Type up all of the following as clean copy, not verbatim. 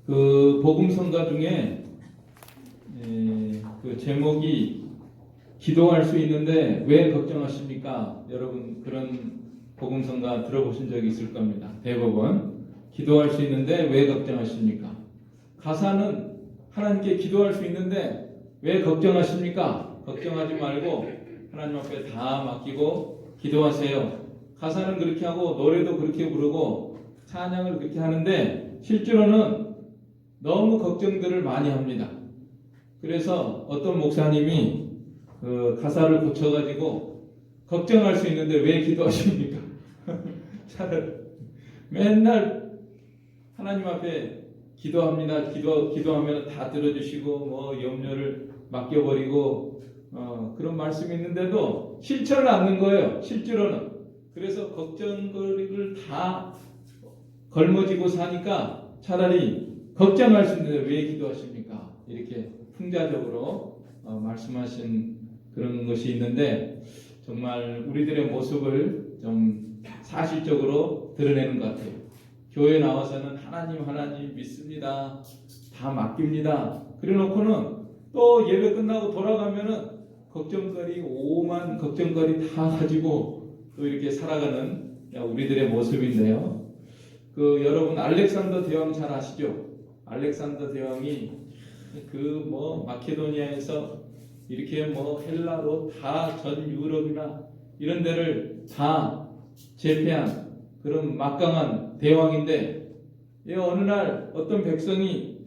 그 복음성가 중에 그 제목이 기도할 수 있는데 왜 걱정하십니까? 여러분 그런 복음성가 들어보신 적이 있을 겁니다. 대법원 기도할 수 있는데 왜 걱정하십니까? 가사는 하나님께 기도할 수 있는데 왜 걱정하십니까? 걱정하지 말고 하나님 앞에 다 맡기고 기도하세요. 가사는 그렇게 하고 노래도 그렇게 부르고 찬양을 그렇게 하는데 실제로는 너무 걱정들을 많이 합니다. 그래서 어떤 목사님이 그 가사를 고쳐가지고 걱정할 수 있는데 왜 기도하십니까? 차라리 맨날 하나님 앞에 기도합니다. 기도하면 다 들어주시고 뭐 염려를 맡겨버리고 그런 말씀이 있는데도 실천을 않는 거예요. 실제로는. 그래서 걱정거리를 다 걸머지고 사니까 차라리 걱정할 수 있는데 왜 기도하십니까? 이렇게 풍자적으로 말씀하신 그런 것이 있는데 정말 우리들의 모습을 좀 사실적으로 드러내는 것 같아요. 교회 나와서는 하나님 믿습니다. 다 맡깁니다. 그래 놓고는 또 예배 끝나고 돌아가면은 오만 걱정거리 다 가지고 또 이렇게 살아가는 우리들의 모습인데요. 여러분 알렉산더 대왕 잘 아시죠? 알렉산더 대왕이 마케도니아에서 이렇게 헬라로 다 전 유럽이나 이런 데를 다 제패한 그런 막강한 대왕인데 어느 날 어떤 백성이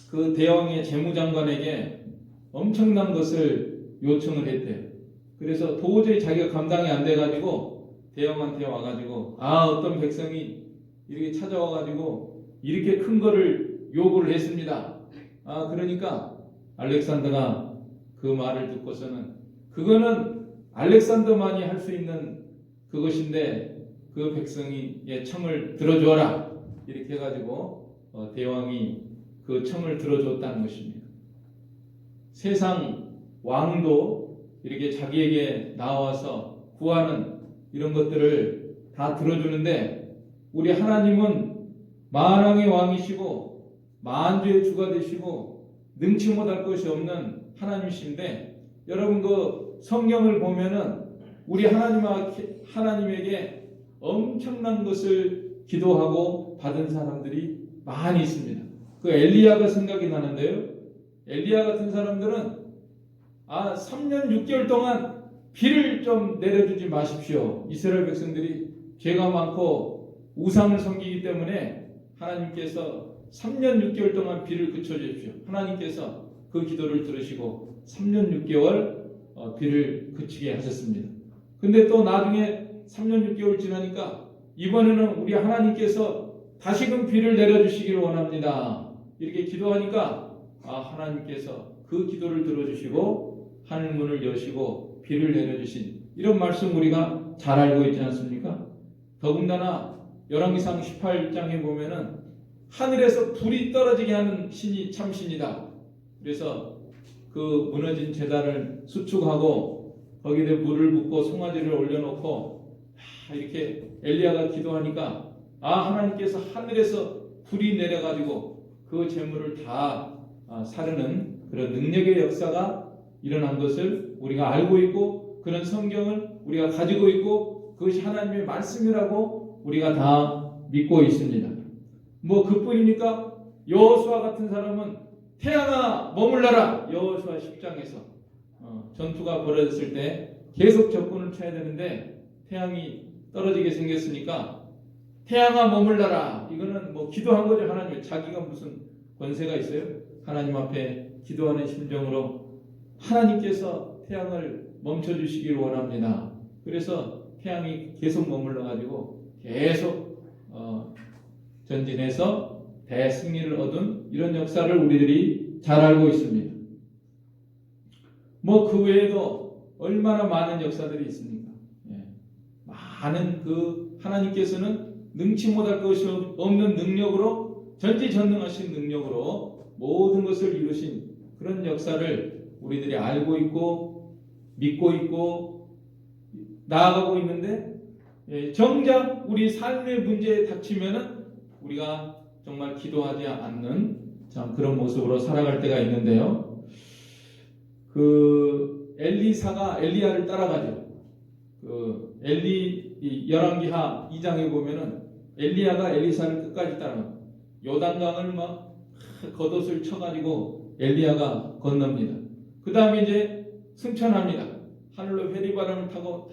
그 대왕의 재무장관에게 엄청난 것을 요청을 했대요. 그래서 도저히 자기가 감당이 안 돼가지고 대왕한테 와가지고 어떤 백성이 이렇게 찾아와가지고 이렇게 큰 거를 요구를 했습니다. 그러니까 알렉산더가 그 말을 듣고서는 그거는 알렉산더만이 할 수 있는 그것인데 그 백성이 청을 들어줘라 이렇게 해가지고 대왕이 그 청을 들어줬다는 것입니다. 세상 왕도 이렇게 자기에게 나와서 구하는 이런 것들을 다 들어주는데 우리 하나님은 만왕의 왕이시고 만주의 주가 되시고 능치 못할 것이 없는 하나님이신데 여러분 그 성경을 보면은 우리 하나님에게 엄청난 것을 기도하고 받은 사람들이 많이 있습니다. 그 엘리야가 생각이 나는데요. 엘리야 같은 사람들은 3년 6개월 동안 비를 좀 내려주지 마십시오. 이스라엘 백성들이 죄가 많고 우상을 섬기기 때문에 하나님께서 3년 6개월 동안 비를 그쳐주십시오. 하나님께서 그 기도를 들으시고 3년 6개월 비를 그치게 하셨습니다. 근데 또 나중에 3년 6개월 지나니까 이번에는 우리 하나님께서 다시금 비를 내려주시기를 원합니다. 이렇게 기도하니까 하나님께서 그 기도를 들어주시고 하늘문을 여시고 비를 내려주신 이런 말씀 우리가 잘 알고 있지 않습니까? 더군다나 열왕기상 18장에 보면은 하늘에서 불이 떨어지게 하는 신이 참신이다. 그래서 그 무너진 제단을 수축하고 거기에 물을 붓고 송아지를 올려놓고 이렇게 엘리야가 기도하니까 하나님께서 하늘에서 불이 내려가지고 그 재물을 다 사르는 그런 능력의 역사가 일어난 것을 우리가 알고 있고 그런 성경을 우리가 가지고 있고 그것이 하나님의 말씀이라고 우리가 다 믿고 있습니다. 그뿐입니까? 여호수아 같은 사람은 태양아 머물러라. 여호수아 10장에서 전투가 벌어졌을 때 계속 적군을 쳐야 되는데 태양이 떨어지게 생겼으니까 태양아 머물러라. 이거는 기도한 거죠. 하나님 자기가 무슨 권세가 있어요? 하나님 앞에 기도하는 심정으로 하나님께서 태양을 멈춰주시길 원합니다. 그래서 태양이 계속 머물러 가지고 계속 전진해서 대승리를 얻은 이런 역사를 우리들이 잘 알고 있습니다. 그 외에도 얼마나 많은 역사들이 있습니까? 많은 하나님께서는 능치 못할 것이 없는 능력으로 전지전능하신 능력으로 모든 것을 이루신 그런 역사를 우리들이 알고 있고 믿고 있고 나아가고 있는데 정작 우리 삶의 문제에 닥치면은 우리가 정말 기도하지 않는 참 그런 모습으로 살아갈 때가 있는데요. 그 엘리사가 엘리야를 따라가죠. 그 열왕기하 2장에 보면은 엘리야가 엘리사를 끝까지 따라가. 요단강을 막 겉옷을 쳐가지고 엘리야가 건넙니다. 그 다음에 이제 승천합니다. 하늘로 회리바람을 타고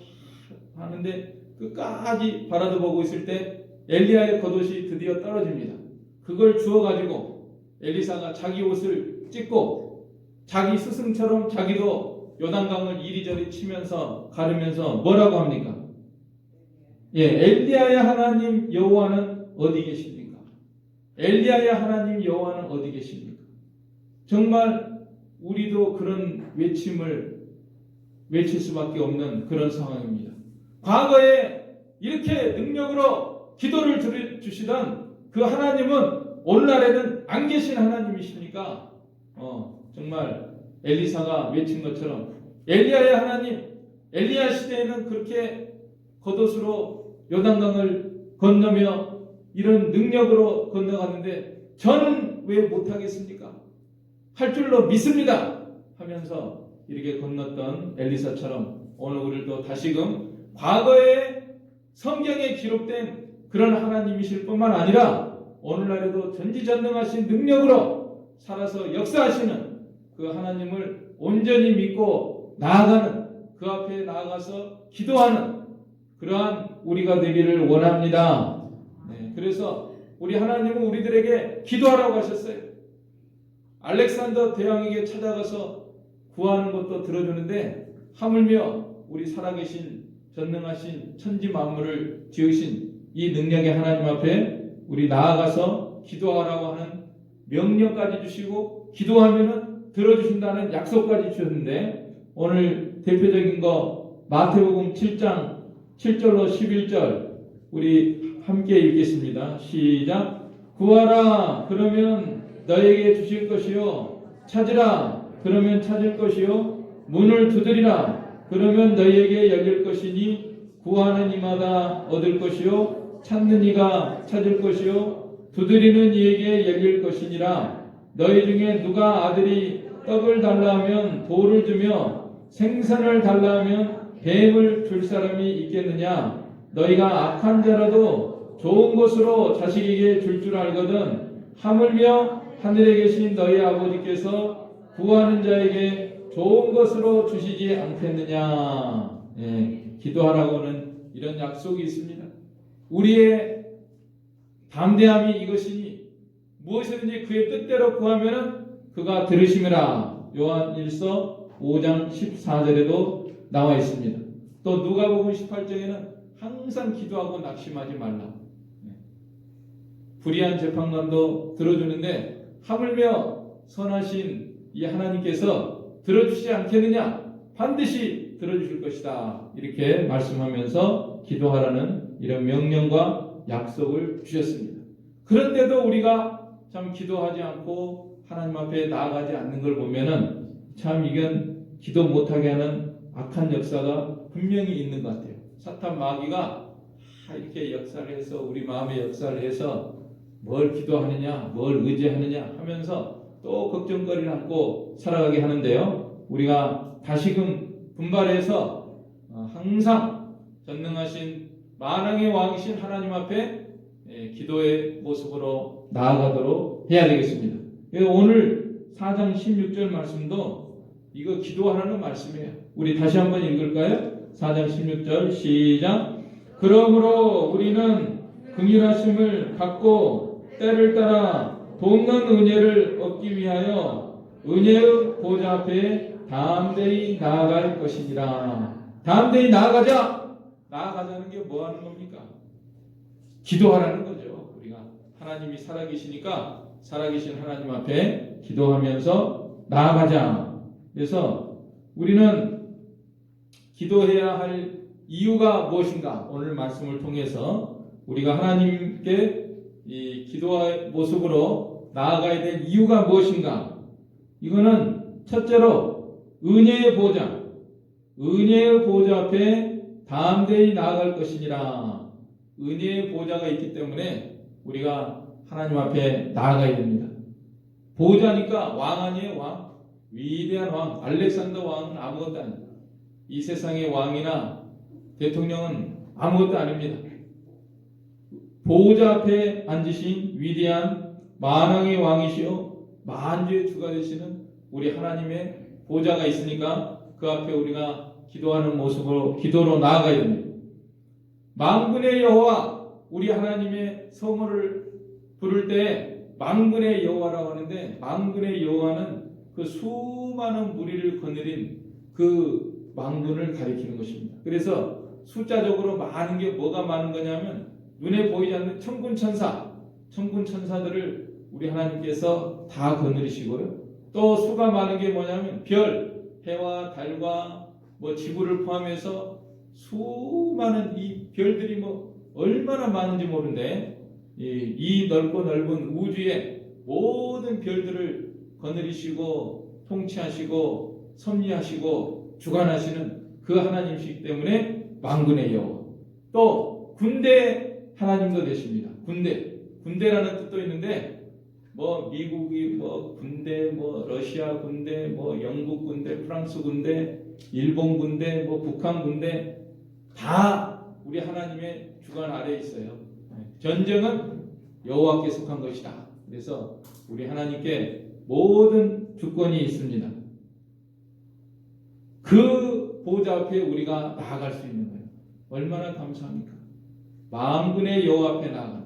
하는데 끝까지 바라도 보고 있을 때 엘리야의 겉옷이 드디어 떨어집니다. 그걸 주워가지고 엘리사가 자기 옷을 찢고 자기 스승처럼 자기도 요단강을 이리저리 치면서 가르면서 뭐라고 합니까? 엘리야의 하나님 여호와는 어디 계십니까? 엘리야의 하나님 여호와는 어디 계십니까? 정말 우리도 그런 외침을 외칠 수밖에 없는 그런 상황입니다. 과거에 이렇게 능력으로 기도를 들어주시던 그 하나님은 오늘날에는 안 계신 하나님이십니까? 정말 엘리사가 외친 것처럼 엘리야의 하나님, 엘리야 시대에는 그렇게 겉옷으로 요단강을 건너며 이런 능력으로 건너갔는데 저는 왜 못하겠습니까? 할 줄로 믿습니다 하면서 이렇게 건넜던 엘리사처럼 오늘 우리도 다시금 과거에 성경에 기록된 그런 하나님이실 뿐만 아니라 오늘날에도 전지전능하신 능력으로 살아서 역사하시는 그 하나님을 온전히 믿고 나아가는, 그 앞에 나아가서 기도하는 그러한 우리가 되기를 원합니다. 그래서 우리 하나님은 우리들에게 기도하라고 하셨어요. 알렉산더 대왕에게 찾아가서 구하는 것도 들어주는데 하물며 우리 살아계신 전능하신 천지 만물을 지으신 이 능력의 하나님 앞에 우리 나아가서 기도하라고 하는 명령까지 주시고 기도하면은 들어주신다는 약속까지 주셨는데 오늘 대표적인 거 마태복음 7장 7절로 11절 우리 함께 읽겠습니다. 시작. 구하라 그러면 너에게 주실 것이요 찾으라 그러면 찾을 것이요 문을 두드리라 그러면 너희에게 열릴 것이니 구하는 이마다 얻을 것이요 찾는 이가 찾을 것이요 두드리는 이에게 열릴 것이니라. 너희 중에 누가 아들이 떡을 달라 하면 돌을 주며 생선을 달라 하면 뱀을 줄 사람이 있겠느냐. 너희가 악한 자라도 좋은 것으로 자식에게 줄 줄 알거든 하물며 하늘에 계신 너희 아버지께서 구하는 자에게 좋은 것으로 주시지 않겠느냐. 기도하라고는 이런 약속이 있습니다. 우리의 담대함이 이것이니 무엇이든지 그의 뜻대로 구하면은 그가 들으심이라. 요한 1서 5장 14절에도 나와 있습니다. 또 누가복음 18장에는 항상 기도하고 낙심하지 말라. 불의한 재판관도 들어주는데 하물며 선하신 이 하나님께서 들어주시지 않겠느냐? 반드시 들어주실 것이다. 이렇게 말씀하면서 기도하라는 이런 명령과 약속을 주셨습니다. 그런데도 우리가 참 기도하지 않고 하나님 앞에 나아가지 않는 걸 보면은 참 이건 기도 못하게 하는 악한 역사가 분명히 있는 것 같아요. 사탄 마귀가 이렇게 역사를 해서 우리 마음에 역사를 해서 뭘 기도하느냐, 뭘 의지하느냐 하면서 또 걱정거리를 안고 살아가게 하는데요. 우리가 다시금 분발해서 항상 전능하신 만왕의 왕이신 하나님 앞에 기도의 모습으로 나아가도록 해야 되겠습니다. 오늘 4장 16절 말씀도 이거 기도하라는 말씀이에요. 우리 다시 한번 읽을까요? 4장 16절 시작. 그러므로 우리는 긍휼하심을 받고 때를 따라 돕는 은혜를 얻기 위하여 은혜의 보좌 앞에 담대히 나아갈 것이니라. 담대히 나아가자는 게 뭐 하는 겁니까? 기도하라는 거죠. 우리가 하나님이 살아계시니까 살아계신 하나님 앞에 기도하면서 나아가자. 그래서 우리는 기도해야 할 이유가 무엇인가? 오늘 말씀을 통해서 우리가 하나님께 이 기도의 모습으로 나아가야 될 이유가 무엇인가? 이거는 첫째로 은혜의 보좌 앞에 담대히 나아갈 것이니라. 은혜의 보좌가 있기 때문에 우리가 하나님 앞에 나아가야 됩니다. 보호자니까 왕 아니에요, 왕. 위대한 왕, 알렉산더 왕은 아무것도 아닙니다. 이 세상의 왕이나 대통령은 아무것도 아닙니다. 보호자 앞에 앉으신 위대한 만왕의 왕이시요 만주의 주가 되시는 우리 하나님의 보호자가 있으니까 그 앞에 우리가 기도하는 모습으로 기도로 나아가야 됩니다. 만군의 여호와, 우리 하나님의 성호를 부를 때 만군의 여호와라고 하는데, 만군의 여호와는 그 수많은 무리를 거느린 그 만군을 가리키는 것입니다. 그래서 숫자적으로 많은 게 뭐가 많은 거냐면 눈에 보이지 않는 천군 천사들을 우리 하나님께서 다 거느리시고요. 또 수가 많은 게 뭐냐면 별, 해와 달과 뭐 지구를 포함해서 수많은 이 별들이 뭐 얼마나 많은지 모르는데, 이 넓고 넓은 우주의 모든 별들을 거느리시고 통치하시고 섭리하시고 주관하시는 그 하나님이시기 때문에 만군의 여호와. 또 군대 하나님도 되십니다. 군대라는 뜻도 있는데, 뭐 미국이 뭐 군대, 뭐 러시아 군대, 뭐 영국 군대, 프랑스 군대, 일본 군대, 뭐 북한 군대 다 우리 하나님의 주관 아래에 있어요. 전쟁은 여호와께 속한 것이다. 그래서 우리 하나님께 모든 주권이 있습니다. 그 보호자 앞에 우리가 나아갈 수 있는 거예요. 얼마나 감사합니까? 만군의 여호와 앞에 나아가는.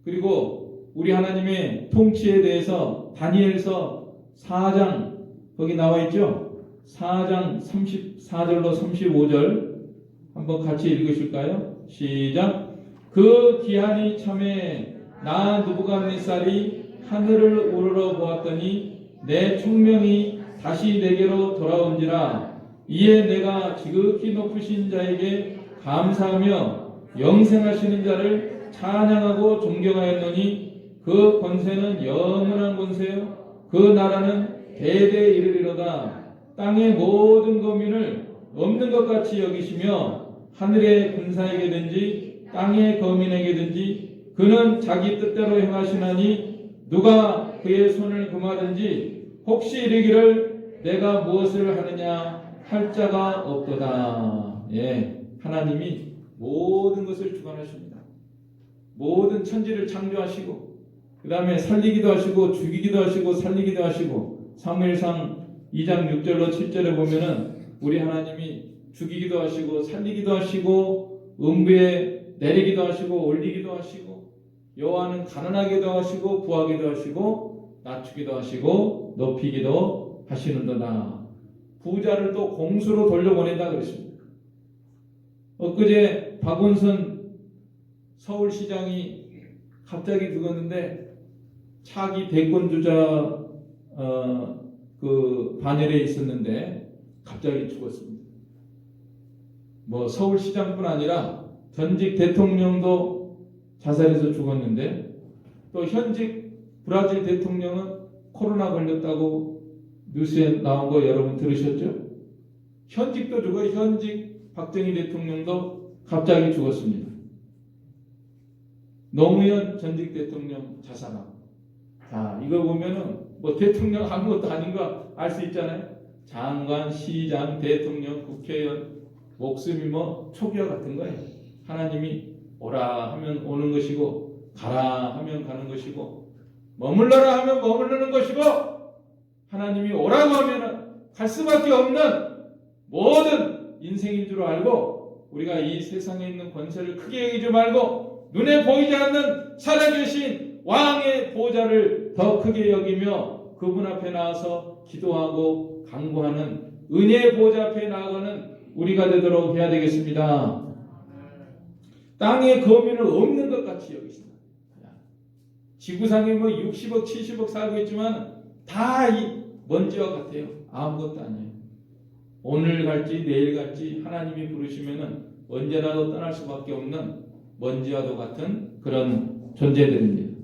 그리고 우리 하나님의 통치에 대해서 다니엘서 4장 거기 나와 있죠? 4장 34절로 35절 한번 같이 읽으실까요? 시작. 그 기한이 참에 나 느부갓네살이 하늘을 우러러 보았더니 내 총명이 다시 내게로 돌아온지라. 이에 내가 지극히 높으신 자에게 감사하며 영생하시는 자를 찬양하고 존경하였노니 그 권세는 영원한 권세요 그 나라는 대대 이르리로다. 땅의 모든 거민을 없는 것 같이 여기시며 하늘의 군사에게든지 땅의 거민에게든지 그는 자기 뜻대로 행하시나니 누가 그의 손을 금하든지 혹시 이르기를 내가 무엇을 하느냐 할 자가 없도다. 예, 하나님이 모든 것을 주관하십니다. 모든 천지를 창조하시고 그 다음에 살리기도 하시고 죽이기도 하시고 살리기도 하시고, 사무엘상 2장 6절로 7절에 보면은 우리 하나님이 죽이기도 하시고 살리기도 하시고 음부에 내리기도 하시고 올리기도 하시고, 여호와는 가난하기도 하시고 부하기도 하시고 낮추기도 하시고 높이기도 하시는도다. 부자를 또 공수로 돌려보낸다 그랬습니다. 엊그제 박원순 서울시장이 갑자기 죽었는데 차기 대권주자 그 반열에 있었는데 갑자기 죽었습니다. 뭐 서울시장뿐 아니라 전직 대통령도 자살해서 죽었는데, 또 현직 브라질 대통령은 코로나 걸렸다고 뉴스에 나온 거 여러분 들으셨죠? 현직도 죽어요. 현직 박정희 대통령도 갑자기 죽었습니다. 노무현 전직 대통령 자살하고. 자, 이거 보면은 뭐 대통령 아무것도 아닌 거 알 수 있잖아요. 장관, 시장, 대통령, 국회의원 목숨이 뭐 초기와 같은 거예요. 하나님이 오라 하면 오는 것이고 가라 하면 가는 것이고 머물러라 하면 머무르는 것이고, 하나님이 오라고 하면 갈 수밖에 없는 모든 인생인 줄 알고, 우리가 이 세상에 있는 권세를 크게 여기지 말고 눈에 보이지 않는 살아계신 왕의 보호자를 더 크게 여기며 그분 앞에 나와서 기도하고 간구하는 은혜의 보호자 앞에 나아가는 우리가 되도록 해야 되겠습니다. 땅의 거민을 없는 것 같이 여기십니다. 지구상에 뭐 60억, 70억 살고 있지만 다 이 먼지와 같아요. 아무것도 아니에요. 오늘 갈지 내일 갈지 하나님이 부르시면은 언제라도 떠날 수밖에 없는 먼지와도 같은 그런 존재들입니다.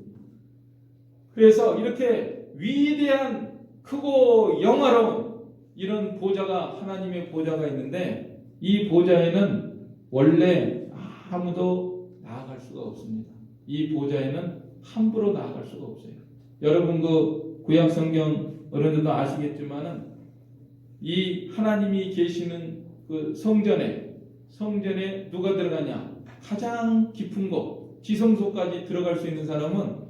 그래서 이렇게 위대한 크고 영화로운 이런 보좌가, 하나님의 보좌가 있는데, 이 보좌에는 원래 아무도 나아갈 수가 없습니다. 이 보좌에는 함부로 나아갈 수가 없어요. 여러분 그 구약 성경 어른들도 아시겠지만은 이 하나님이 계시는 그 성전에 누가 들어가냐? 가장 깊은 곳 지성소까지 들어갈 수 있는 사람은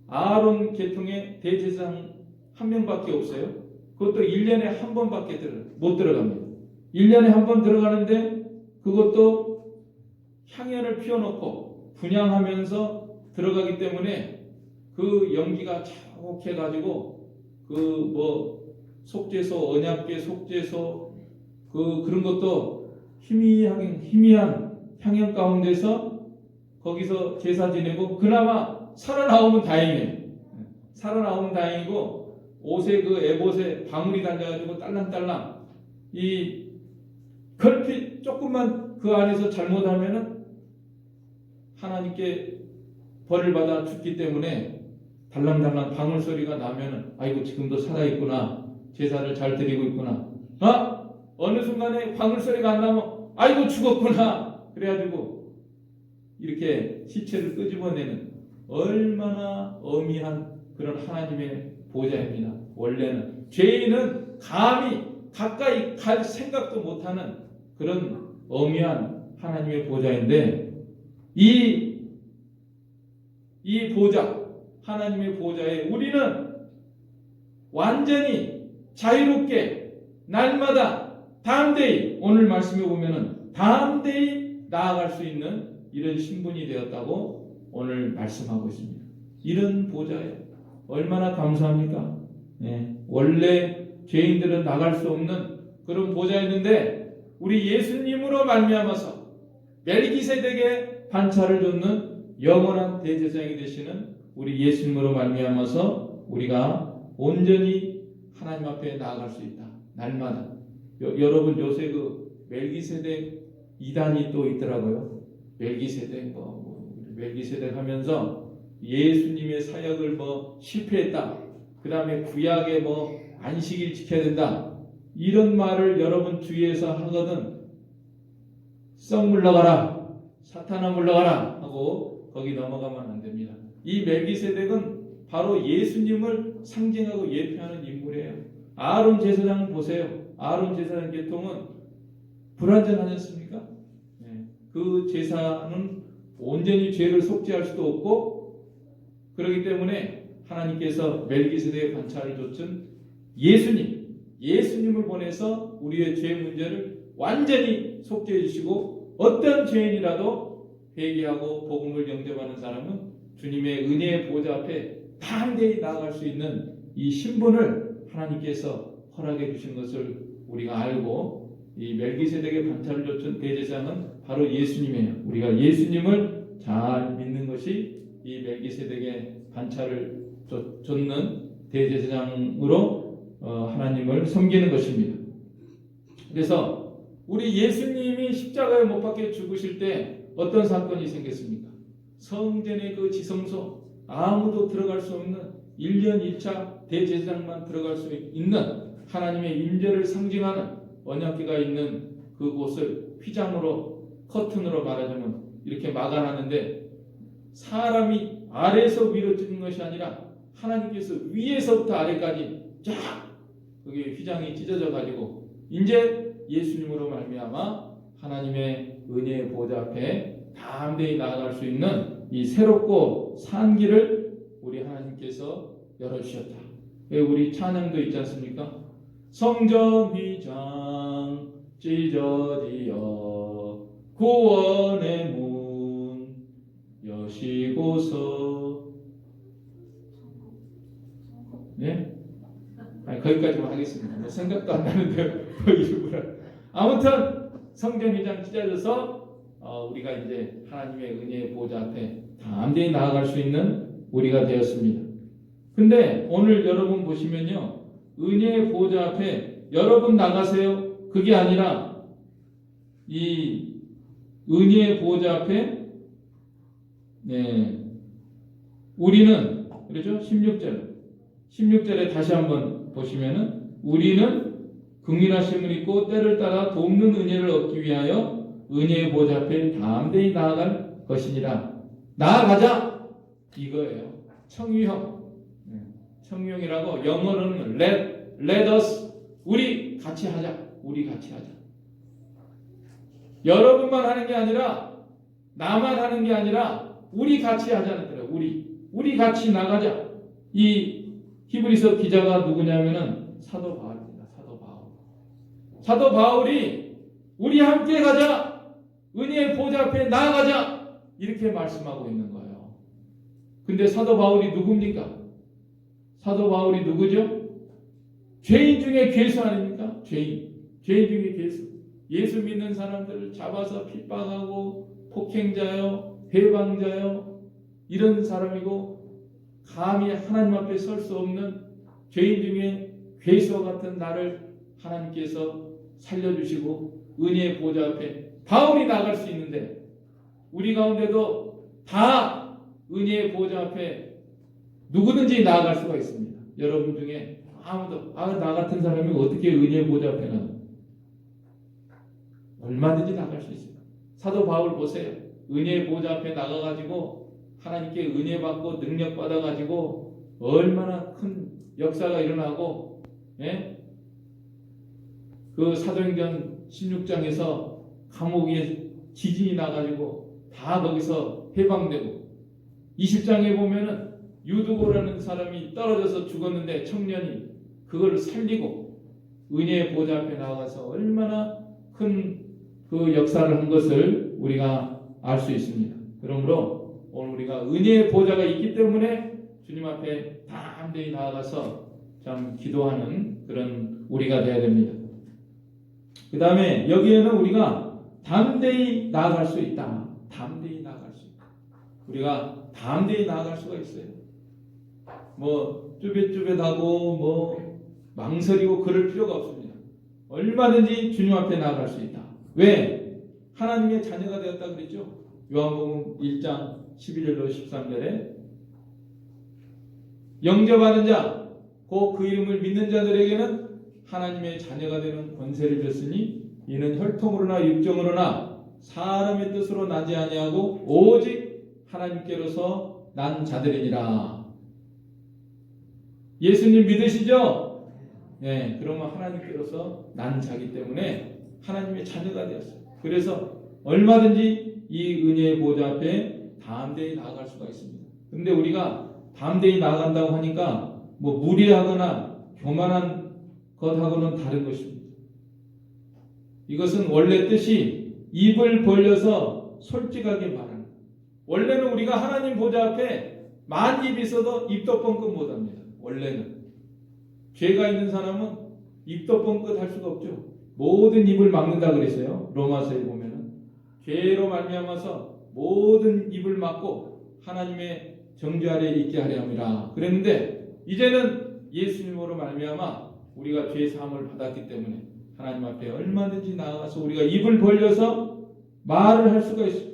아론 계통의 대제사장 한 명밖에 없어요. 그것도 1년에 한 번밖에 못 들어갑니다. 1년에 한 번 들어가는데 그것도 향연을 피워놓고 분향하면서 들어가기 때문에 그 연기가 자욱해가지고 그 뭐 속죄소, 언약궤 속죄소 그런 것도 희미한 향연 가운데서 거기서 제사 지내고 그나마 살아나오면 다행이에요. 살아나오면 다행이고 옷에 그 에봇에 방울이 달려가지고 딸랑딸랑 이 걸핏 조금만 그 안에서 잘못하면은 하나님께 벌을 받아 죽기 때문에 달랑달랑 방울 소리가 나면은 아이고 지금도 살아있구나 제사를 잘 드리고 있구나 어느 순간에 방울 소리가 안 나면 아이고 죽었구나 그래가지고 이렇게 시체를 끄집어내는 얼마나 엄미한 그런 하나님의 보좌입니다. 원래는 죄인은 감히 가까이 갈 생각도 못하는 그런 엄미한 하나님의 보좌인데 이 보좌 하나님의 보좌에 우리는 완전히 자유롭게 날마다 담대히 오늘 말씀에 보면은 담대히 나아갈 수 있는 이런 신분이 되었다고 오늘 말씀하고 있습니다. 이런 보좌에 얼마나 감사합니까? 원래 죄인들은 나갈 수 없는 그런 보좌였는데 우리 예수님으로 말미암아서 멜기세덱의 반차를 줬는 영원한 대제사장이 되시는 우리 예수님으로 말미암아서 우리가 온전히 하나님 앞에 나아갈 수 있다. 날마다. 여러분 요새 그 멜기세덱 이단이 또 있더라고요. 멜기세덱 멜기세덱 하면서 예수님의 사역을 실패했다. 그 다음에 구약에 안식일 지켜야 된다. 이런 말을 여러분 주위에서 하거든. 썩 물러가라. 사탄아 물러가라. 하고 거기 넘어가면 안 됩니다. 이 멜기세덱은 바로 예수님을 상징하고 예표하는 인물이에요. 아론 제사장을 보세요. 아론 제사장 계통은 불완전하셨습니까? 그 제사는 온전히 죄를 속죄할 수도 없고 그렇기 때문에 하나님께서 멜기세덱의 반차를 줬던 예수님을 보내서 우리의 죄 문제를 완전히 속죄해 주시고 어떤 죄인이라도 회개하고 복음을 영접하는 사람은 주님의 은혜의 보좌 앞에 담대히 나아갈 수 있는 이 신분을 하나님께서 허락해 주신 것을 우리가 알고 이 멜기세덱의 반차를 줬던 대제사장은 바로 예수님이에요. 우리가 예수님을 잘 믿는 것이 이 멜기세덱의 반차를 줬는 대제사장으로 하나님을 섬기는 것입니다. 그래서 우리 예수님이 십자가에 못 박혀 죽으실 때 어떤 사건이 생겼습니까? 성전의 그 지성소 아무도 들어갈 수 없는 1년 1차 대제사장만 들어갈 수 있는 하나님의 임재를 상징하는 언약궤가 있는 그곳을 휘장으로 커튼으로 말하자면 이렇게 막아놨는데 사람이 아래에서 위로 찍는 것이 아니라 하나님께서 위에서부터 아래까지 쫙 그게 휘장이 찢어져 가지고 이제 예수님으로 말미암아 하나님의 은혜의 보좌 앞에 담대히 나아갈 수 있는 이 새롭고 산 길을 우리 하나님께서 열어주셨다. 우리 찬양도 있지 않습니까? 성전 휘장 찢어지어 구원의 문 여시고서 거기까지만 하겠습니다. 생각도 안 나는데 아무튼 성전 휘장 찢어져서 우리가 이제 하나님의 은혜의 보좌 앞에 담대히 나아갈 수 있는 우리가 되었습니다. 근데 오늘 여러분 보시면요. 은혜의 보좌 앞에 여러분 나가세요. 그게 아니라 이 은혜의 보좌 앞에 우리는 그렇죠? 16절에 다시 한번 보시면은 우리는 긍휼하심을 입고 때를 따라 돕는 은혜를 얻기 위하여 은혜의 보좌 앞에 담대히 나아갈 것이니라. 나아가자. 이거예요. 청유형. 청유형이라고 영어로는 let us 우리 같이 하자. 우리 같이 하자. 여러분만 하는 게 아니라 나만 하는 게 아니라 우리 같이 하자는 거예요. 우리 같이 나가자. 이 히브리서 기자가 누구냐면은 사도 바울입니다. 사도 바울이 우리 함께 가자. 은혜의 보좌 앞에 나아가자. 이렇게 말씀하고 있는 거예요. 근데 사도 바울이 누굽니까? 사도 바울이 누구죠? 죄인 중에 괴수 아닙니까? 죄인 중에 괴수. 예수 믿는 사람들을 잡아서 핍박하고 폭행자요, 해방자요, 이런 사람이고 감히 하나님 앞에 설 수 없는 죄인 중에 괴수와 같은 나를 하나님께서 살려주시고 은혜의 보좌 앞에 바울이 나갈 수 있는데 우리 가운데도 다 은혜의 보좌 앞에 누구든지 나아갈 수가 있습니다. 여러분 중에 아무도 나 같은 사람이 어떻게 은혜의 보좌 앞에 가나? 얼마든지 나갈 수 있어요. 사도 바울 보세요. 은혜의 보좌 앞에 나가가지고 하나님께 은혜 받고 능력 받아가지고 얼마나 큰 역사가 일어나고, 예? 그 사도행전 16장에서 감옥에 지진이 나가지고 다 거기서 해방되고 20장에 보면은 유두고라는 사람이 떨어져서 죽었는데 청년이 그걸 살리고 은혜의 보좌 앞에 나가서 얼마나 큰 그 역사를 한 것을 우리가 알 수 있습니다. 그러므로 오늘 우리가 은혜의 보좌가 있기 때문에 주님 앞에 담대히 나아가서 참 기도하는 그런 우리가 되어야 됩니다. 그 다음에 여기에는 우리가 담대히 나아갈 수 있다. 담대히 나아갈 수 있다. 우리가 담대히 나아갈 수가 있어요. 뭐 쭈뼛쭈뼛하고 뭐 망설이고 그럴 필요가 없습니다. 얼마든지 주님 앞에 나아갈 수 있다. 왜? 하나님의 자녀가 되었다 그랬죠. 요한복음 1장 11절로 13절에 영접하는 자, 그 이름을 믿는 자들에게는 하나님의 자녀가 되는 권세를 줬으니 이는 혈통으로나 육정으로나 사람의 뜻으로 나지 아니하고 오직 하나님께로서 난 자들이니라. 예수님 믿으시죠? 네, 그러면 하나님께로서 난 자기 때문에 하나님의 자녀가 되었어요. 그래서 얼마든지 이 은혜의 보좌 앞에 담대히 나아갈 수가 있습니다. 그런데 우리가 담대히 나아간다고 하니까 뭐 무리하거나 교만한 것하고는 다른 것입니다. 이것은 원래 뜻이 입을 벌려서 솔직하게 말하는. 원래는 우리가 하나님 보좌 앞에 만 입이 있어도 입도 뻥끗 못합니다. 원래는 죄가 있는 사람은 입도 뻥끗 할 수가 없죠. 모든 입을 막는다 그랬어요. 로마서에 보면은 죄로 말미암아서 모든 입을 막고 하나님의 정죄 아래에 있게 하려 함이라 그랬는데 이제는 예수님으로 말미암아 우리가 죄 사함을 받았기 때문에 하나님 앞에 얼마든지 나아가서 우리가 입을 벌려서 말을 할 수가 있어요.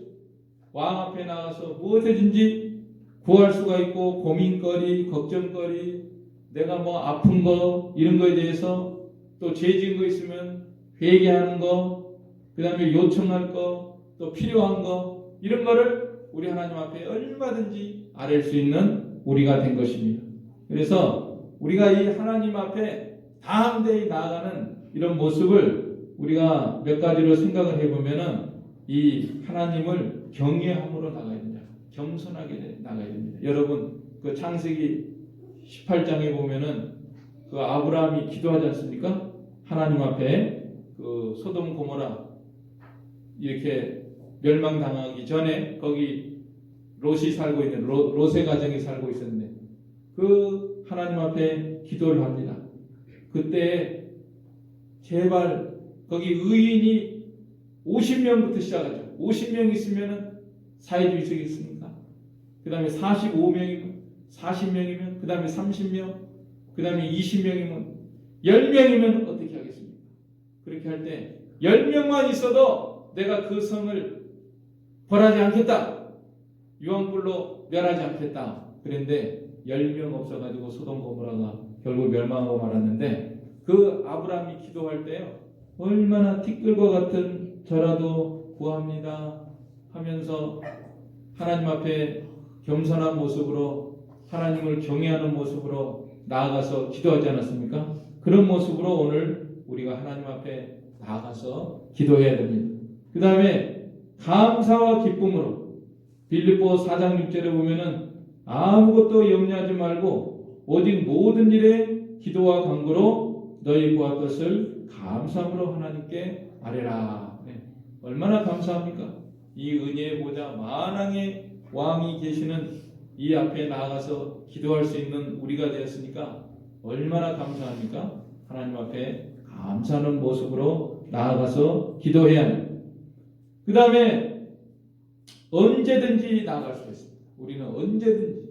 왕 앞에 나가서 무엇이든지 구할 수가 있고 고민거리, 걱정거리, 내가 뭐 아픈 거 이런 거에 대해서 또 죄 지은 거 있으면 회개하는 거, 그 다음에 요청할 거, 또 필요한 거 이런 거를 우리 하나님 앞에 얼마든지 아뢰 수 있는 우리가 된 것입니다. 그래서 우리가 이 하나님 앞에 담대히 나아가는 이런 모습을 우리가 몇 가지로 생각을 해보면은 이 하나님을 경외함으로 나가야 됩니다. 겸손하게 나가야 됩니다. 여러분 그 창세기 18장에 보면은 그 아브라함이 기도하지 않습니까? 하나님 앞에 그 소돔 고모라 이렇게 멸망당하기 전에 거기 롯이 살고 있는 롯의 가정이 살고 있었는데 그 하나님 앞에 기도를 합니다. 그때 제발 거기 의인이 50명부터 시작하죠. 50명 있으면 사회주의 되겠습니까? 그 다음에 45명이면 40명이면 그 다음에 30명 그 다음에 20명이면 10명이면 어떻게 하겠습니까? 그렇게 할 때 10명만 있어도 내가 그 성을 벌하지 않겠다. 유황불로 멸하지 않겠다. 그런데 10명 없어가지고 소돔 고모라가 결국 멸망하고 말았는데 그 아브라함이 기도할 때요. 얼마나 티끌과 같은 저라도 구합니다 하면서 하나님 앞에 겸손한 모습으로 하나님을 경외하는 모습으로 나아가서 기도하지 않았습니까? 그런 모습으로 오늘 우리가 하나님 앞에 나아가서 기도해야 됩니다. 그 다음에 감사와 기쁨으로 빌립보 4장 6절에 보면은 아무것도 염려하지 말고 오직 모든 일에 기도와 간구로 너희 구할 것을 감사함으로 하나님께 아뢰라. 네. 얼마나 감사합니까? 이 은혜의 보좌 만왕의 왕이 계시는 이 앞에 나아가서 기도할 수 있는 우리가 되었으니까 얼마나 감사합니까? 하나님 앞에 감사하는 모습으로 나아가서 기도해야 합니다. 그 다음에 언제든지 나아갈 수 있습니다. 우리는 언제든지.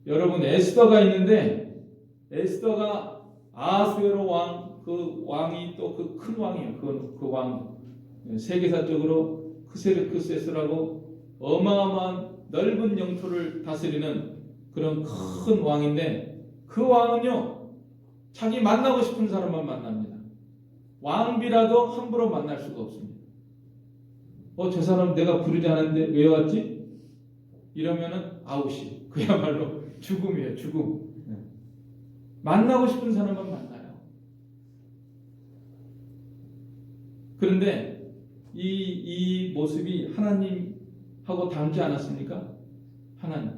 여러분 에스더가 있는데 에스더가 아수에로 왕, 그 왕이 또 그 큰 왕이에요. 그 왕. 세계사적으로 크세르크세스라고 어마어마한 넓은 영토를 다스리는 그런 큰 왕인데 그 왕은요 자기 만나고 싶은 사람만 만납니다. 왕비라도 함부로 만날 수가 없습니다. 저 사람 내가 부르지 않았는데 왜 왔지? 이러면은 아웃이 그야말로 죽음이에요. 죽음. 만나고 싶은 사람만 만나요. 그런데 이 모습이 하나님하고 닮지 않았습니까? 하나님.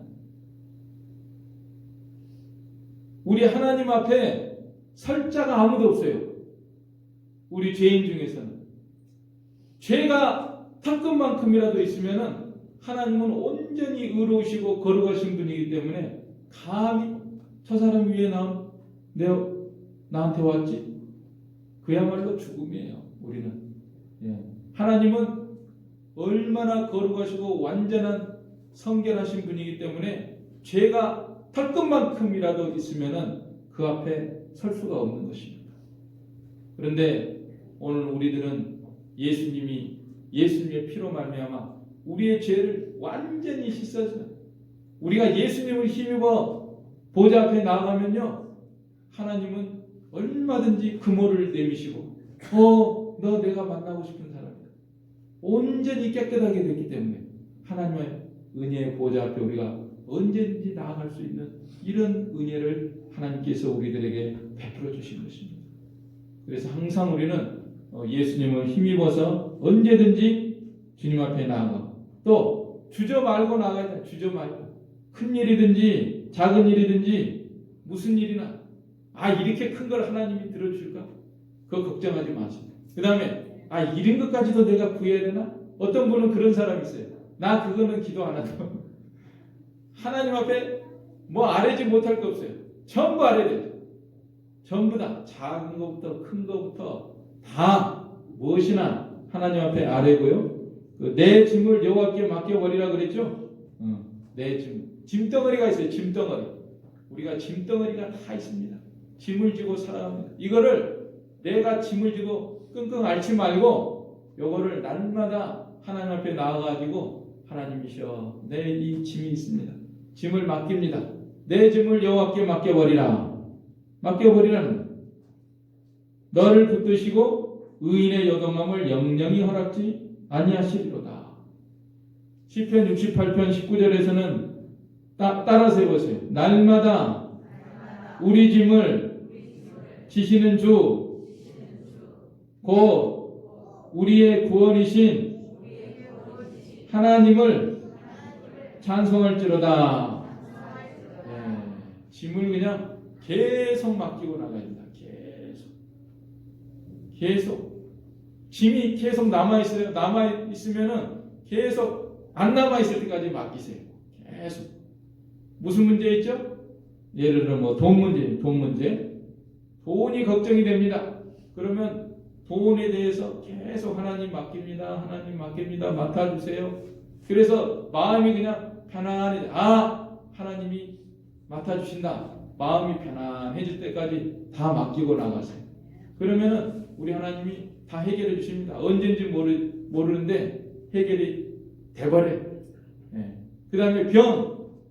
우리 하나님 앞에 설 자가 아무도 없어요. 우리 죄인 중에서는. 죄가 탕끝만큼이라도 있으면은 하나님은 온전히 의로우시고 거룩하신 분이기 때문에 감히 저 사람 위에 나한테 왔지? 그야말로 죽음이에요. 우리는. 하나님은 얼마나 거룩하시고 완전한 성결하신 분이기 때문에 죄가 털끝만큼이라도 있으면은 그 앞에 설 수가 없는 것입니다. 그런데 오늘 우리들은 예수님의 피로 말미암아 우리의 죄를 완전히 씻어서 우리가 예수님을 힘입어 보좌 앞에 나아가면요 하나님은 얼마든지 금호를 내미시고 너 내가 만나고 싶은 사람이다. 온전히 깨끗하게 됐기 때문에 하나님의 은혜의 보좌 앞에 우리가 언제든지 나아갈 수 있는 이런 은혜를 하나님께서 우리들에게 베풀어 주신 것입니다. 그래서 항상 우리는 예수님을 힘입어서 언제든지 주님 앞에 나아가 또 주저 말고 나가야 돼. 주저 말고 큰 일이든지 작은 일이든지 무슨 일이나 이렇게 큰 걸 하나님이 들어줄까? 그거 걱정하지 마세요. 그 다음에 이런 것까지도 내가 구해야 되나? 어떤 분은 그런 사람이 있어요. 나 그거는 기도 안 하고 하나님 앞에 뭐 아뢰지 못할 거 없어요. 전부 아뢰야 돼요. 전부 다 작은 것부터 큰 것부터 다 무엇이나 하나님 앞에 아뢰고요. 내 짐을 여호와께 맡겨버리라 그랬죠. 내 짐덩어리가 있어요. 짐덩어리. 우리가 짐덩어리가 다 있습니다. 짐을 지고 살아갑니다. 이거를 내가 짐을 지고 끙끙 앓지 말고 요거를 날마다 하나님 앞에 나와가지고 하나님이시여 내 이 짐이 있습니다. 짐을 맡깁니다. 내 짐을 여호와께 맡겨버리라. 맡겨버리라는 너를 붙드시고 의인의 요동함을 영영히 허락지 아니하시리로다. 시편 68편 19절에서는 따라서 해보세요. 날마다 우리 짐을 지시는 주 곧 우리의 구원이신 하나님을 찬송할지로다. 짐을 그냥 계속 맡기고 나가야 된다. 계속 짐이 계속 남아있어요. 남아있으면은 계속 안 남아있을 때까지 맡기세요. 계속 무슨 문제 있죠? 예를 들어 돈 문제 돈이 걱정이 됩니다. 그러면 돈에 대해서 계속 하나님 맡깁니다. 맡아주세요. 그래서 마음이 그냥 편안해. 하나님이 맡아주신다. 마음이 편안해질 때까지 다 맡기고 나가세요. 그러면은 우리 하나님이 다 해결해 주십니다. 언젠지 모르는데 해결이 돼버려요. 그 다음에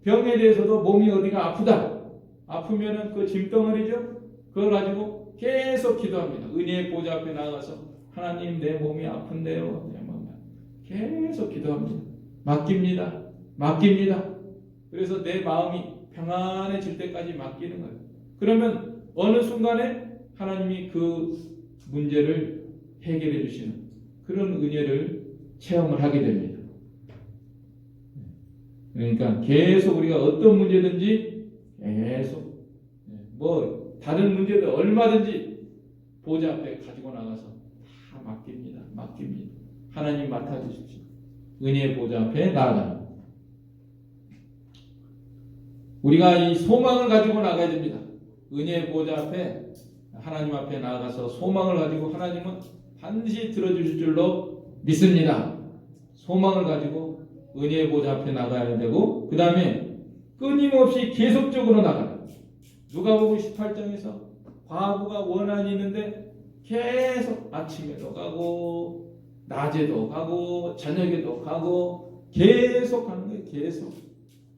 병에 대해서도 몸이 어디가 아프다. 아프면은 그 짐덩어리죠. 그걸 가지고 계속 기도합니다. 은혜의 보좌 앞에 나가서 하나님 내 몸이 아픈데요. 계속 기도합니다. 맡깁니다. 그래서 내 마음이 평안해질 때까지 맡기는 거예요. 그러면 어느 순간에 하나님이 그 문제를 해결해 주시는 그런 은혜를 체험을 하게 됩니다. 그러니까 계속 우리가 어떤 문제든지 계속 뭐 다른 문제도 얼마든지 보좌 앞에 가지고 나가서 다 맡깁니다. 하나님 맡아주십시오. 은혜의 보좌 앞에 나아가는 우리가 이 소망을 가지고 나가야 됩니다. 은혜의 보좌 앞에 하나님 앞에 나아가서 소망을 가지고 하나님은 반드시 들어주실 줄로 믿습니다. 소망을 가지고 은혜의 보좌 앞에 나가야 되고 그 다음에 끊임없이 계속적으로 나가라. 누가복음 18장에서 과부가 원한이 있는데 계속 아침에도 가고 낮에도 가고 저녁에도 가고 계속 가는 거예요.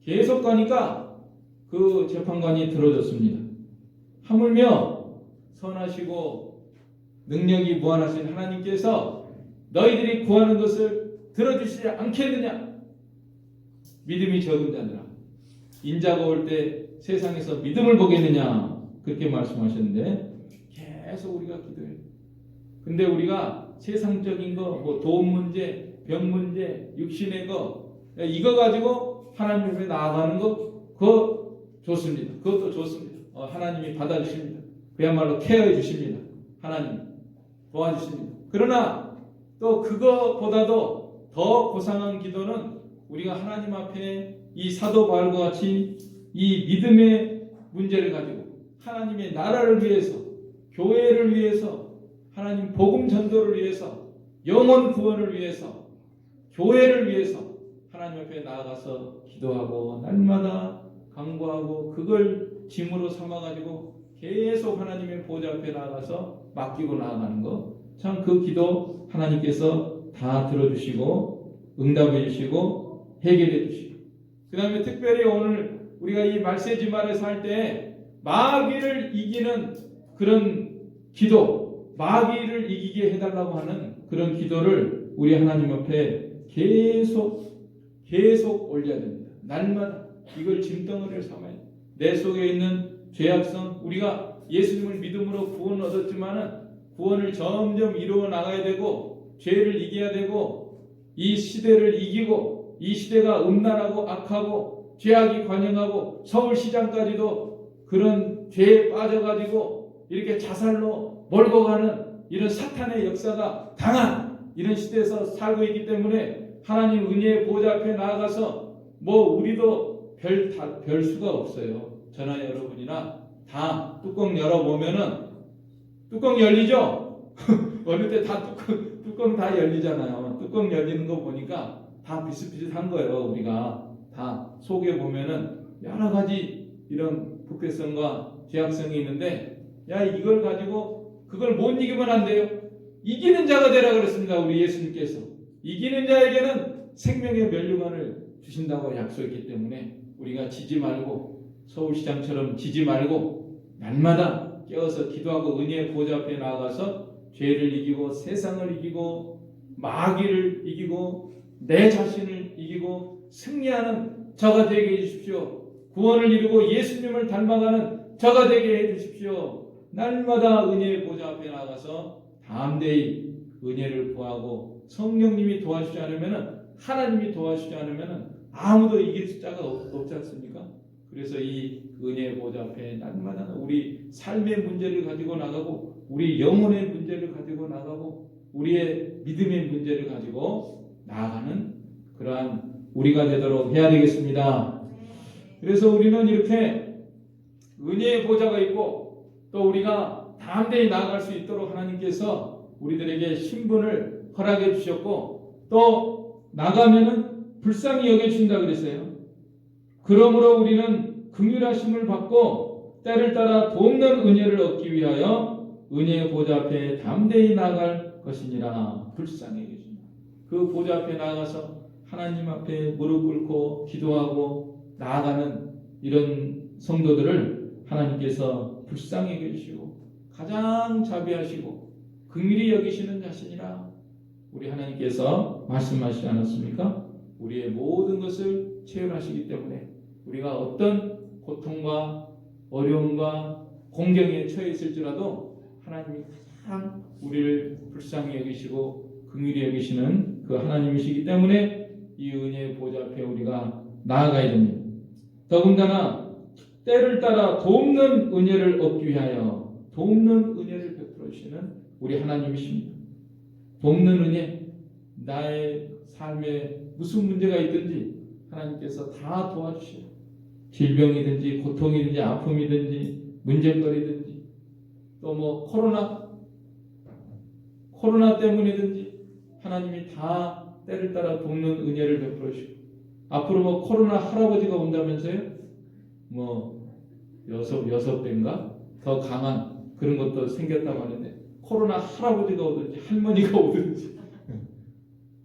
계속 가니까 그 재판관이 들어줬습니다. 하물며 선하시고 능력이 무한하신 하나님께서 너희들이 구하는 것을 들어주시지 않겠느냐? 믿음이 적은 자들아, 인자가 올 때 세상에서 믿음을 보겠느냐? 그렇게 말씀하셨는데 계속 우리가 기도해요. 근데 우리가 세상적인 거, 뭐 돈 문제, 병 문제, 육신의 거 이거 가지고 하나님 앞에 나아가는 거 그거 좋습니다. 그것도 좋습니다. 하나님이 받아주십니다. 그야말로 케어해 주십니다. 하나님 도와주십니다. 그러나 또 그거보다도 더 고상한 기도는 우리가 하나님 앞에 이 사도 바울과 같이 이 믿음의 문제를 가지고 하나님의 나라를 위해서, 교회를 위해서, 하나님 복음 전도를 위해서, 영혼 구원을 위해서, 교회를 위해서 하나님 앞에 나아가서 기도하고 날마다 간구하고 그걸 짐으로 삼아가지고 계속 하나님의 보좌 앞에 나아가서 맡기고 나아가는 거, 참 그 기도 하나님께서 다 들어주시고 응답해 주시고 해결해 주시고, 그 다음에 특별히 오늘 우리가 이 말세지 말에서 할 때 마귀를 이기는 그런 기도, 마귀를 이기게 해달라고 하는 그런 기도를 우리 하나님 앞에 계속 올려야 됩니다. 날마다 이걸 짐덩어리를 삼아야 돼요. 내 속에 있는 죄악성, 우리가 예수님을 믿음으로 구원을 얻었지만은 구원을 점점 이루어 나가야 되고 죄를 이겨야 되고 이 시대를 이기고, 이 시대가 음란하고 악하고 죄악이 관영하고 서울시장까지도 그런 죄에 빠져가지고 이렇게 자살로 몰고 가는 이런 사탄의 역사가 강한 이런 시대에서 살고 있기 때문에 하나님 은혜의 보좌 앞에 나아가서 뭐 우리도 별 수가 없어요. 저나 여러분이나 다 뚜껑 열어보면은 뚜껑 열리죠? 어릴 때 다 뚜껑 다 열리잖아요. 뚜껑 열리는 거 보니까 다 비슷비슷한 거예요. 우리가 다 속에 보면은 여러 가지 이런 부패성과 죄악성이 있는데, 야, 이걸 가지고 그걸 못 이기면 안 돼요. 이기는 자가 되라 그랬습니다. 우리 예수님께서 이기는 자에게는 생명의 면류관을 주신다고 약속했기 때문에 우리가 지지 말고, 서울시장처럼 지지 말고 날마다 깨어서 기도하고 은혜의 보좌 앞에 나아가서 죄를 이기고 세상을 이기고 마귀를 이기고 내 자신을 이기고 승리하는 저가 되게 해주십시오. 구원을 이루고 예수님을 닮아가는 저가 되게 해주십시오. 날마다 은혜의 보좌 앞에 나가서 담대히 은혜를 구하고, 성령님이 도와주지 않으면, 하나님이 도와주지 않으면 아무도 이길 자가 없지 않습니까? 그래서 이 은혜의 보좌 앞에 날마다 우리 삶의 문제를 가지고 나가고, 우리 영혼의 문제를 가지고 나가고, 우리의 믿음의 문제를 가지고 나아가는 그러한 우리가 되도록 해야 되겠습니다. 그래서 우리는 이렇게 은혜의 보좌가 있고 또 우리가 담대히 나아갈 수 있도록 하나님께서 우리들에게 신분을 허락해 주셨고, 또 나가면은 불쌍히 여겨주신다 그랬어요. 그러므로 우리는 긍휼하심을 받고 때를 따라 돕는 은혜를 얻기 위하여 은혜의 보좌 앞에 담대히 나아갈 것이니라. 불쌍히 여겨주신다. 그 보좌 앞에 나아가서 하나님 앞에 무릎 꿇고 기도하고 나아가는 이런 성도들을 하나님께서 불쌍히 여겨주시고 가장 자비하시고 긍휼히 여기시는 자신이라 우리 하나님께서 말씀하시지 않았습니까? 우리의 모든 것을 체험하시기 때문에 우리가 어떤 고통과 어려움과 공경에 처해 있을지라도 하나님이 항상 우리를 불쌍히 여기시고 긍휼히 여기시는 그 하나님이시기 때문에 이 은혜의 보좌 앞에 우리가 나아가야 됩니다. 더군다나 때를 따라 돕는 은혜를 얻기 위하여 돕는 은혜를 베풀어 주시는 우리 하나님이십니다. 돕는 은혜, 나의 삶에 무슨 문제가 있든지 하나님께서 다 도와주셔요. 질병이든지 고통이든지 아픔이든지 문제거리든지 또 뭐 코로나 때문이든지 하나님이 다 때를 따라 돕는 은혜를 베풀어 주시고 앞으로 뭐 코로나 할아버지가 온다면서요? 뭐 여섯 배인가 더 강한 그런 것도 생겼다고 하는데 코로나 할아버지가 오든지 할머니가 오든지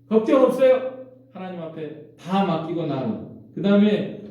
걱정 없어요. 하나님 앞에 다 맡기고 나는 그 다음에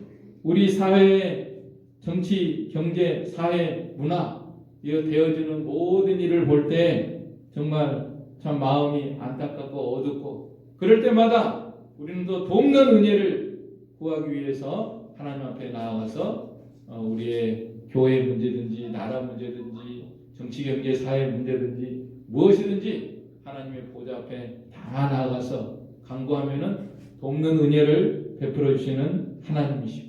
우리 사회의 정치, 경제, 사회, 문화 이어 되어지는 모든 일을 볼 때 정말 참 마음이 안타깝고 어둡고 그럴 때마다 우리는 또 돕는 은혜를 구하기 위해서 하나님 앞에 나아가서 우리의 교회 문제든지 나라 문제든지 정치, 경제, 사회 문제든지 무엇이든지 하나님의 보좌 앞에 다 나아가서 간구하면은 돕는 은혜를 베풀어 주시는 하나님이시고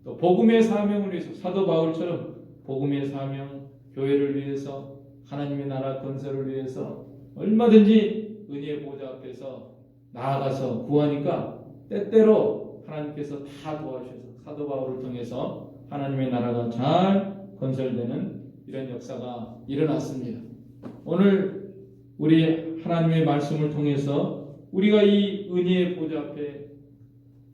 또 복음의 사명을 위해서 사도 바울처럼 복음의 사명, 교회를 위해서 하나님의 나라 건설을 위해서 얼마든지 은혜의 보좌 앞에서 나아가서 구하니까 때때로 하나님께서 다 도와주셔서 사도 바울을 통해서 하나님의 나라가 잘 건설되는 이런 역사가 일어났습니다. 오늘 우리 하나님의 말씀을 통해서 우리가 이 은혜의 보좌 앞에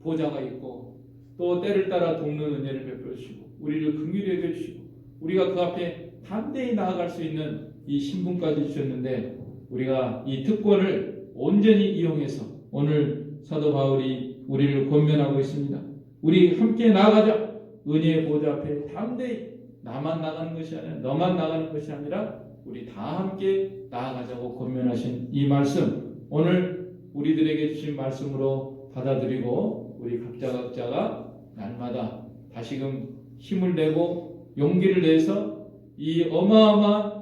보좌가 있고 또 때를 따라 돕는 은혜를 베풀어 주시고 우리를 긍휼히 여겨 주시고 우리가 그 앞에 담대히 나아갈 수 있는 이 신분까지 주셨는데 우리가 이 특권을 온전히 이용해서 오늘 사도 바울이 우리를 권면하고 있습니다. 우리 함께 나아가자. 은혜의 보좌 앞에 담대히 나만 나가는 것이 아니라 너만 나가는 것이 아니라 우리 다 함께 나아가자고 권면하신 이 말씀 오늘 우리들에게 주신 말씀으로 받아들이고 우리 각자가 날마다 다시금 힘을 내고 용기를 내서 이 어마어마한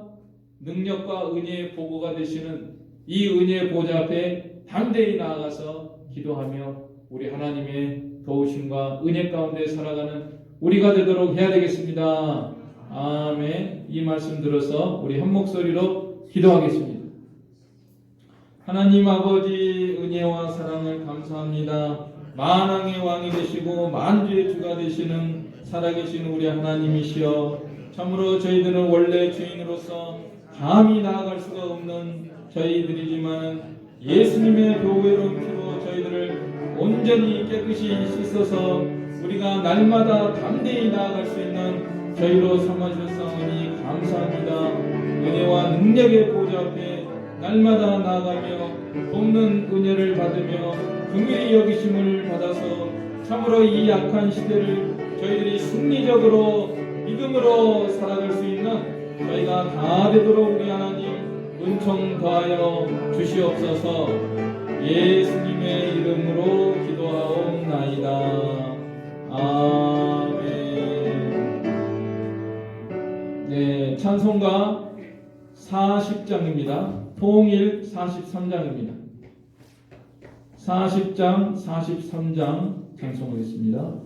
능력과 은혜의 보고가 되시는 이 은혜의 보좌 앞에 담대히 나아가서 기도하며 우리 하나님의 도우심과 은혜 가운데 살아가는 우리가 되도록 해야 되겠습니다. 아멘. 이 말씀 들어서 우리 한 목소리로 기도하겠습니다. 하나님 아버지 은혜와 사랑을 감사합니다. 만왕의 왕이 되시고 만주의 주가 되시는 살아계신 우리 하나님이시여 참으로 저희들은 원래 주인으로서 감히 나아갈 수가 없는 저희들이지만 예수님의 교회로운 피로 저희들을 온전히 깨끗이 씻어서 우리가 날마다 담대히 나아갈 수 있는 저희로 삼아주셨사오니 감사합니다. 은혜와 능력의 보좌 앞에 날마다 나아가며 돕는 은혜를 받으며 긍휼히 여기심을 받아서 참으로 이 약한 시대를 저희들이 승리적으로 믿음으로 살아갈 수 있는 저희가 다 되도록 우리 하나님 은총 더하여 주시옵소서. 예수님의 이름으로 기도하옵나이다. 아멘. 네, 찬송가 40장입니다. 통일 43장입니다. 40장, 43장 찬송하겠습니다.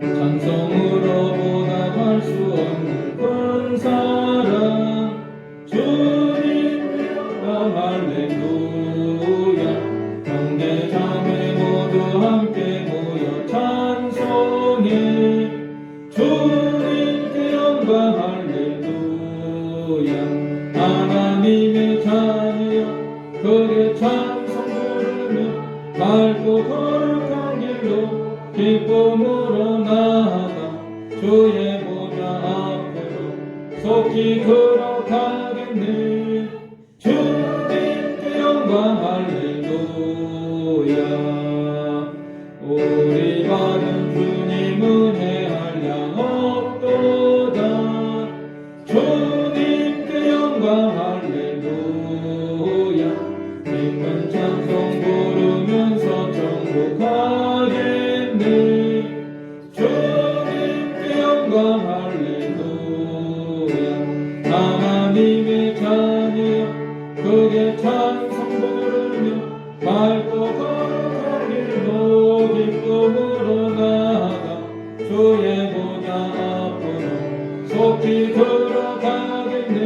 찬송으로 보답할 수 없는 큰 사랑 주님 할렐루야. 형제 자매 모두 함께 모여 찬송해 주님께 영광 할렐루야. 하나님의 자녀 그의 찬송 부르며 밝고 거룩한 길로 기쁨으로 나아가 주의 보좌 앞으로 속히 걸어가겠네. 주님께 영광 할렐루야. 우리 받은 주님 은혜 한량 없도다. 주님께 주님께 영광 할렐루야. 하나님의 자녀 그게 찬송 부르며 맑고 거룩한 길로 기쁨으로 나아가 주의 보좌 앞으로 속히 들어가겠네.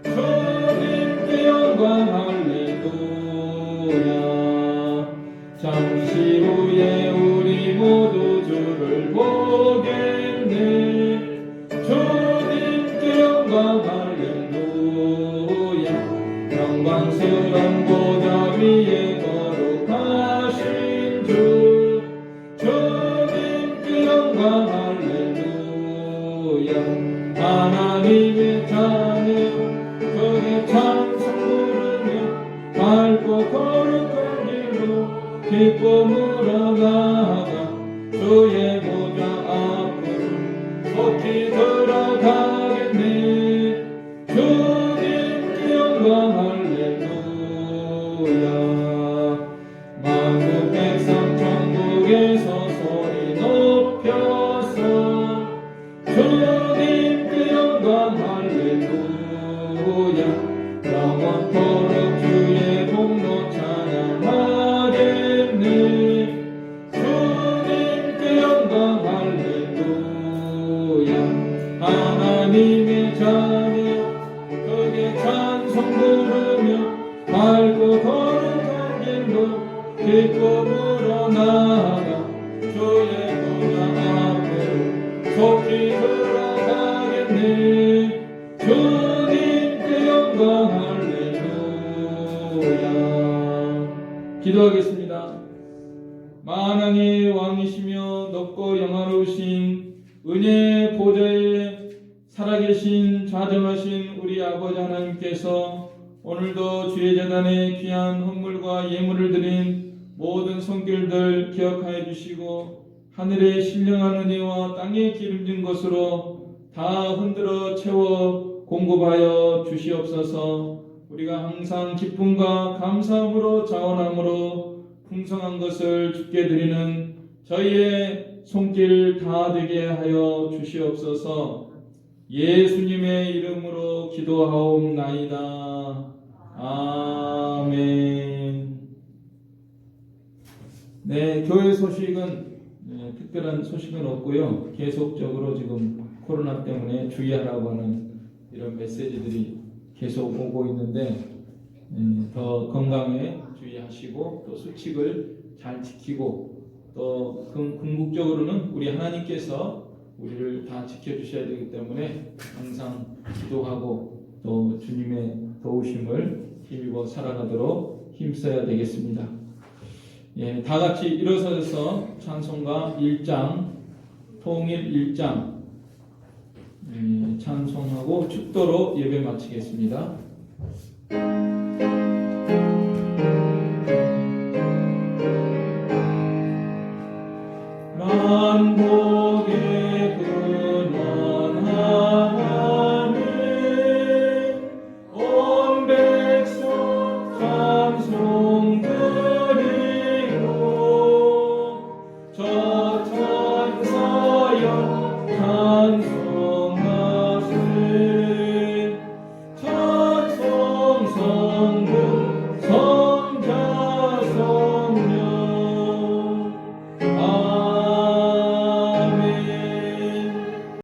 주님께 영광 할렐루야. 잠시 후에 우리 모두 주를 보겠네. 주님께 영광 할렐루야. 영광스러운 보좌 위에 거룩하신 주 주님께 영광 할렐루야. 하나님의 자녀 그의 찬송 부르며 맑고 거룩한 길로 기쁨으로 나아가 주의 보좌 앞으로 속히 들어가겠네. 주님께 영광 할렐루야. 만국 백성 천국에서 소리 높여서 주님께 영광 할렐루야. 영원토록 주의 복로 찬양하겠네. 주님께 영광 할렐루야. 하나님의 자녀 그게 찬송 부르며 맑고 거룩한 길로 기쁨으로 나아가 주의 보좌 앞으로 속히 들어가겠네. 주님께 영광 할렐루야. 기도하겠습니다. 만왕의 왕이시며 높고 영화로우신 은혜의 보좌에 살아계신 자정하신 우리 아버지 하나님께서 오늘도 주의 제단에 귀한 헌물과 예물을 드린 모든 손길들 기억하여 주시고 하늘의 신령한 은혜와 땅에 기름진 것으로 다 흔들어 채워 공급하여 주시옵소서. 우리가 항상 기쁨과 감사함으로 자원함으로 풍성한 것을 주께 드리는 저희의 손길 다 되게 하여 주시옵소서. 예수님의 이름으로 기도하옵나이다. 아멘. 네, 교회 소식은 특별한 소식은 없고요. 계속적으로 지금 코로나 때문에 주의하라고 하는 이런 메시지들이 계속 오고 있는데 더 건강에 주의하시고 또 수칙을 잘 지키고 또 궁극적으로는 우리 하나님께서 우리를 다 지켜주셔야 되기 때문에 항상 기도하고 또 주님의 도우심을 힘입어 살아가도록 힘써야 되겠습니다. 예, 다 같이 일어서서 찬송가 1장, 통일 1장 찬송하고 축도로 예배 마치겠습니다. 만복의 근원 하나님 온 백성 찬송 드리고 저 천사여 찬송하며